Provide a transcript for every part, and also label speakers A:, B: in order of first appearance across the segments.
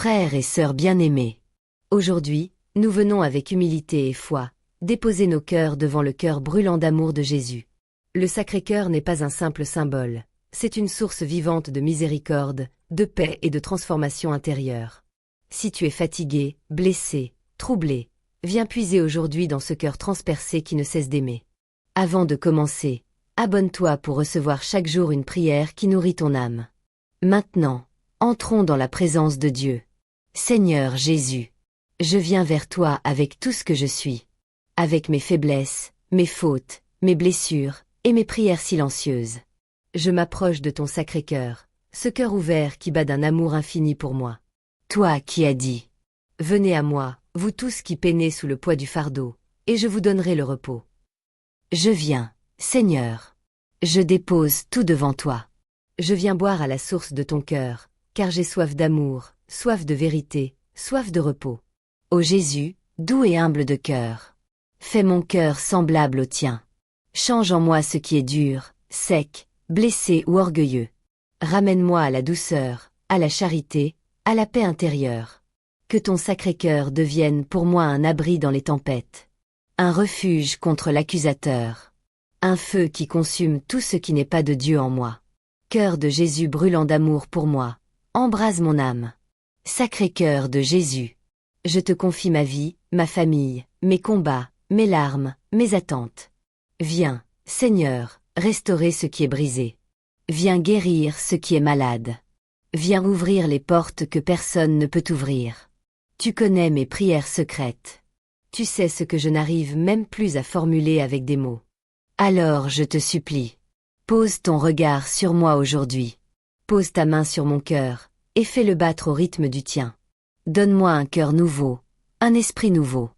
A: Frères et sœurs bien-aimés, aujourd'hui, nous venons avec humilité et foi, déposer nos cœurs devant le cœur brûlant d'amour de Jésus. Le Sacré-Cœur n'est pas un simple symbole, c'est une source vivante de miséricorde, de paix et de transformation intérieure. Si tu es fatigué, blessé, troublé, viens puiser aujourd'hui dans ce cœur transpercé qui ne cesse d'aimer. Avant de commencer, abonne-toi pour recevoir chaque jour une prière qui nourrit ton âme. Maintenant, entrons dans la présence de Dieu. Seigneur Jésus, je viens vers toi avec tout ce que je suis. Avec mes faiblesses, mes fautes, mes blessures, et mes prières silencieuses. Je m'approche de ton Sacré-Cœur, ce cœur ouvert qui bat d'un amour infini pour moi. Toi qui as dit, « Venez à moi, vous tous qui peinez sous le poids du fardeau, et je vous donnerai le repos. » Je viens, Seigneur. Je dépose tout devant toi. Je viens boire à la source de ton cœur, car j'ai soif d'amour, soif de vérité, soif de repos. Ô Jésus, doux et humble de cœur, fais mon cœur semblable au tien. Change en moi ce qui est dur, sec, blessé ou orgueilleux. Ramène-moi à la douceur, à la charité, à la paix intérieure. Que ton Sacré-Cœur devienne pour moi un abri dans les tempêtes, un refuge contre l'accusateur, un feu qui consume tout ce qui n'est pas de Dieu en moi. Cœur de Jésus brûlant d'amour pour moi, embrase mon âme. Sacré-Cœur de Jésus, je te confie ma vie, ma famille, mes combats, mes larmes, mes attentes. Viens, Seigneur, restaurer ce qui est brisé. Viens guérir ce qui est malade. Viens ouvrir les portes que personne ne peut ouvrir. Tu connais mes prières secrètes. Tu sais ce que je n'arrive même plus à formuler avec des mots. Alors je te supplie, pose ton regard sur moi aujourd'hui. Pose ta main sur mon cœur, et fais-le battre au rythme du tien. Donne-moi un cœur nouveau, un esprit nouveau.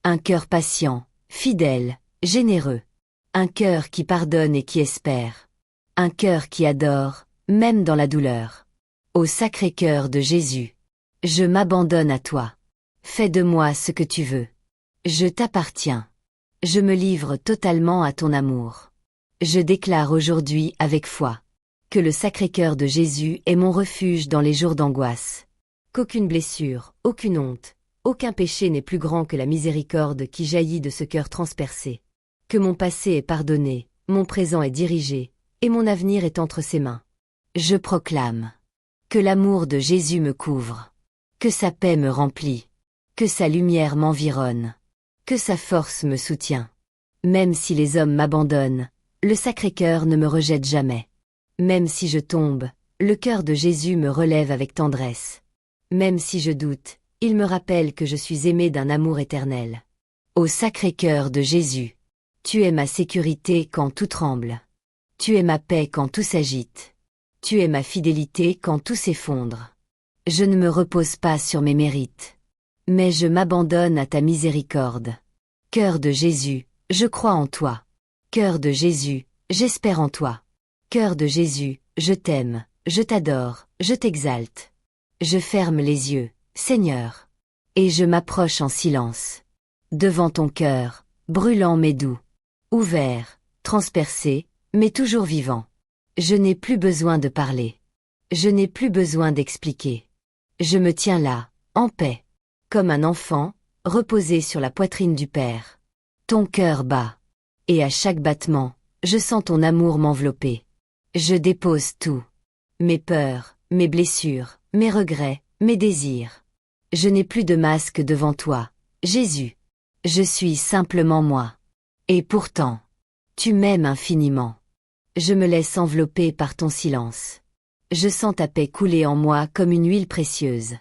A: Un cœur patient, fidèle, généreux. Un cœur qui pardonne et qui espère. Un cœur qui adore, même dans la douleur. Ô Sacré-Cœur de Jésus, je m'abandonne à toi. Fais de moi ce que tu veux. Je t'appartiens. Je me livre totalement à ton amour. Je déclare aujourd'hui avec foi que le Sacré-Cœur de Jésus est mon refuge dans les jours d'angoisse. Qu'aucune blessure, aucune honte, aucun péché n'est plus grand que la miséricorde qui jaillit de ce cœur transpercé. Que mon passé est pardonné, mon présent est dirigé, et mon avenir est entre ses mains. Je proclame que l'amour de Jésus me couvre, que sa paix me remplit, que sa lumière m'environne, que sa force me soutient. Même si les hommes m'abandonnent, le Sacré-Cœur ne me rejette jamais. Même si je tombe, le cœur de Jésus me relève avec tendresse. Même si je doute, il me rappelle que je suis aimé d'un amour éternel. Ô Sacré-Cœur de Jésus, tu es ma sécurité quand tout tremble. Tu es ma paix quand tout s'agite. Tu es ma fidélité quand tout s'effondre. Je ne me repose pas sur mes mérites, mais je m'abandonne à ta miséricorde. Cœur de Jésus, je crois en toi. Cœur de Jésus, j'espère en toi. Cœur de Jésus, je t'aime, je t'adore, je t'exalte. Je ferme les yeux, Seigneur, et je m'approche en silence. Devant ton cœur, brûlant mais doux. Ouvert, transpercé, mais toujours vivant. Je n'ai plus besoin de parler. Je n'ai plus besoin d'expliquer. Je me tiens là, en paix, comme un enfant, reposé sur la poitrine du Père. Ton cœur bat, et à chaque battement, je sens ton amour m'envelopper. Je dépose tout. Mes peurs, mes blessures, mes regrets, mes désirs. Je n'ai plus de masque devant toi, Jésus. Je suis simplement moi. Et pourtant, tu m'aimes infiniment. Je me laisse envelopper par ton silence. Je sens ta paix couler en moi comme une huile précieuse.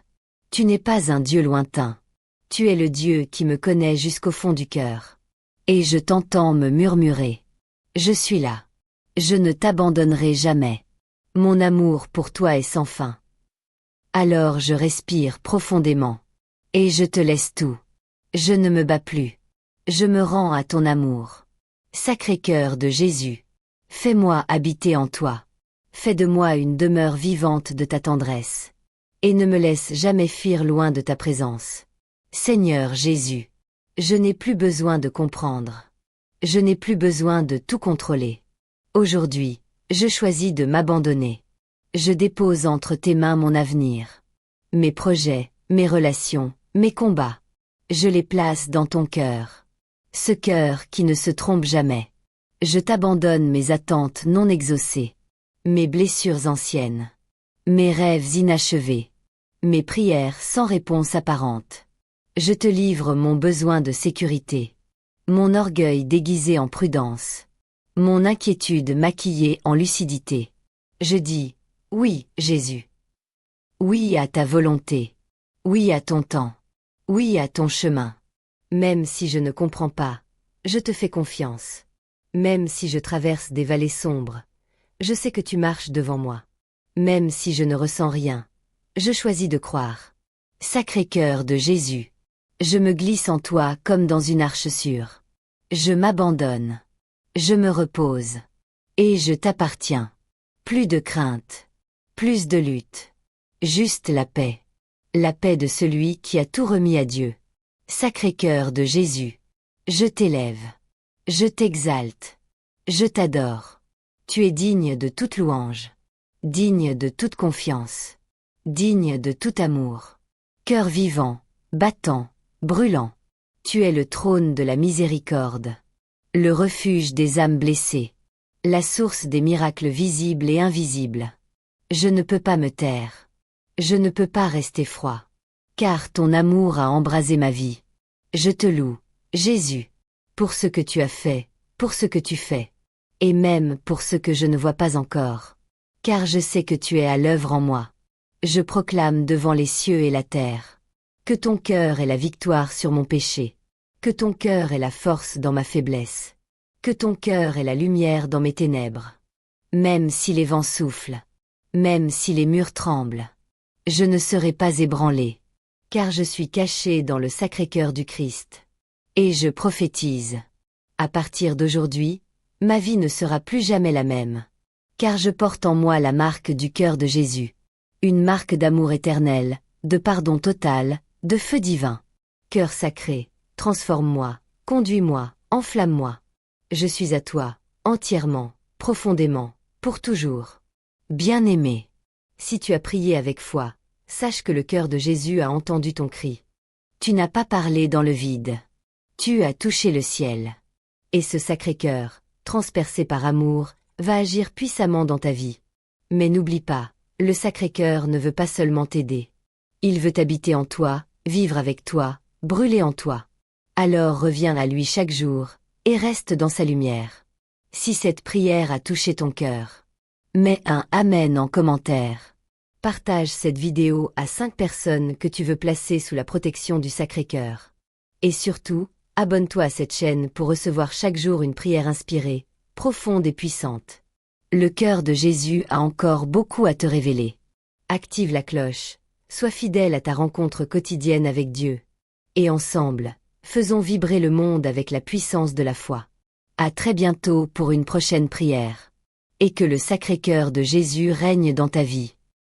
A: Tu n'es pas un Dieu lointain. Tu es le Dieu qui me connaît jusqu'au fond du cœur. Et je t'entends me murmurer. Je suis là. Je ne t'abandonnerai jamais. Mon amour pour toi est sans fin. Alors je respire profondément. Et je te laisse tout. Je ne me bats plus. Je me rends à ton amour. Sacré-Cœur de Jésus, fais-moi habiter en toi. Fais de moi une demeure vivante de ta tendresse. Et ne me laisse jamais fuir loin de ta présence. Seigneur Jésus, je n'ai plus besoin de comprendre. Je n'ai plus besoin de tout contrôler. Aujourd'hui, je choisis de m'abandonner. Je dépose entre tes mains mon avenir. mes projets, mes relations, mes combats. Je les place dans ton cœur. Ce cœur qui ne se trompe jamais. Je t'abandonne mes attentes non exaucées, mes blessures anciennes, mes rêves inachevés, mes prières sans réponse apparente. Je te livre mon besoin de sécurité, mon orgueil déguisé en prudence, mon inquiétude maquillée en lucidité. Je dis, oui, Jésus. Oui à ta volonté. Oui à ton temps. Oui à ton chemin. Même si je ne comprends pas, je te fais confiance. Même si je traverse des vallées sombres, je sais que tu marches devant moi. Même si je ne ressens rien, je choisis de croire. Sacré-Cœur de Jésus, je me glisse en toi comme dans une arche sûre. Je m'abandonne. Je me repose. Et je t'appartiens. Plus de crainte. Plus de lutte. Juste la paix. La paix de celui qui a tout remis à Dieu. Sacré-Cœur de Jésus, je t'élève. Je t'exalte. Je t'adore. Tu es digne de toute louange. Digne de toute confiance. Digne de tout amour. Cœur vivant, battant, brûlant. Tu es le trône de la miséricorde. Le refuge des âmes blessées. La source des miracles visibles et invisibles. Je ne peux pas me taire. Je ne peux pas rester froid. Car ton amour a embrasé ma vie. Je te loue, Jésus, pour ce que tu as fait, pour ce que tu fais, et même pour ce que je ne vois pas encore. Car je sais que tu es à l'œuvre en moi. Je proclame devant les cieux et la terre que ton cœur est la victoire sur mon péché, que ton cœur est la force dans ma faiblesse, que ton cœur est la lumière dans mes ténèbres. Même si les vents soufflent, même si les murs tremblent, je ne serai pas ébranlé, car je suis caché dans le Sacré-Cœur du Christ. Et je prophétise. À partir d'aujourd'hui, ma vie ne sera plus jamais la même. Car je porte en moi la marque du cœur de Jésus. Une marque d'amour éternel, de pardon total, de feu divin. Cœur sacré, transforme-moi, conduis-moi, enflamme-moi. Je suis à toi, entièrement, profondément, pour toujours. Bien-aimé, si tu as prié avec foi, sache que le cœur de Jésus a entendu ton cri. Tu n'as pas parlé dans le vide. Tu as touché le ciel. Et ce Sacré-Cœur, transpercé par amour, va agir puissamment dans ta vie. Mais n'oublie pas, le Sacré-Cœur ne veut pas seulement t'aider. Il veut habiter en toi, vivre avec toi, brûler en toi. Alors reviens à lui chaque jour, et reste dans sa lumière. Si cette prière a touché ton cœur, mets un Amen en commentaire. Partage cette vidéo à 5 personnes que tu veux placer sous la protection du Sacré-Cœur. Et surtout, abonne-toi à cette chaîne pour recevoir chaque jour une prière inspirée, profonde et puissante. Le cœur de Jésus a encore beaucoup à te révéler. Active la cloche, sois fidèle à ta rencontre quotidienne avec Dieu. Et ensemble, faisons vibrer le monde avec la puissance de la foi. À très bientôt pour une prochaine prière. Et que le Sacré-Cœur de Jésus règne dans ta vie.